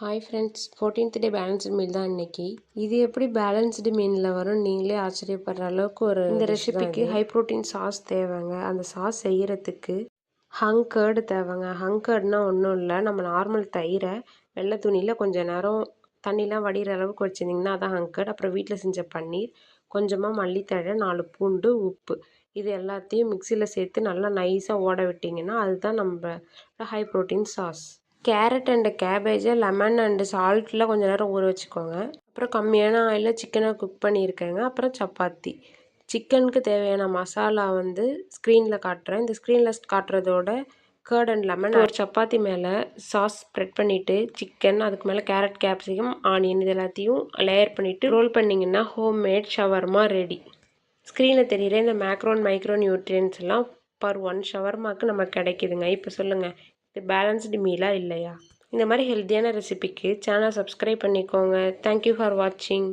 Hi friends, 14th டே balanced meal தான் இன்னைக்கு. இது எப்படி பேலன்ஸ்டு மீனில் வரும் நீங்களே ஆச்சரியப்படுற அளவுக்கு இந்த ரெசிபிக்கு ஹை ப்ரோட்டீன் சாஸ் தேவைங்க. அந்த சாஸ் செய்கிறதுக்கு ஹங் கர்டு தேவைங்க. ஹங் கர்டுனா ஒன்றும் இல்லை, நம்ம நார்மல் தயிரை வெள்ளை துணியில் கொஞ்சம் நேரம் தண்ணிலாம் வடிகிற அளவுக்கு வச்சுருந்திங்கன்னா அதான் ஹங் கர்டு. அப்புறம் வீட்டில் செஞ்ச பன்னீர், கொஞ்சமாக மல்லித்தழை, 4 பூண்டு, உப்பு, இது எல்லாத்தையும் மிக்சியில் சேர்த்து நல்லா நைஸாக ஓட விட்டிங்கன்னா அதுதான் நம்ம high protein sauce. Carrot and கேபேஜை லெமன் அண்டு சால்ட்டில் கொஞ்சம் நேரம் ஊற வச்சுக்கோங்க. அப்புறம் கம்மியான ஆயிலில் சிக்கனை குக் பண்ணியிருக்கேங்க. அப்புறம் சப்பாத்தி. சிக்கனுக்கு தேவையான மசாலா ஸ்க்ரீனில் காட்டுறேன். இந்த ஸ்க்ரீனில் காட்டுறதோட கர்ட் அண்ட் லெமன் ஒரு சப்பாத்தி மேலே சாஸ் ஸ்ப்ரெட் பண்ணிவிட்டு சிக்கன், அதுக்கு மேலே கேரட், கேப்சிகம், ஆனியன் இது எல்லாத்தையும் லேயர் பண்ணிவிட்டு ரோல் பண்ணிங்கன்னா ஹோம்மேட் ஷவர்மா ரெடி. ஸ்க்ரீனில் தெரிகிற இந்த மைக்ரோ நியூட்ரியன்ஸ் எல்லாம் பர் 1 ஷவர்மாவுக்கு நமக்கு கிடைக்குதுங்க. இப்போ சொல்லுங்கள், இது பேலன்ஸ்டு மீலா இல்லையா? இந்த மாதிரி ஹெல்த்தியான ரெசிபிக்கு சேனல் சப்ஸ்கிரைப் பண்ணிக்கோங்க. தேங்க்யூ ஃபார் வாட்சிங்.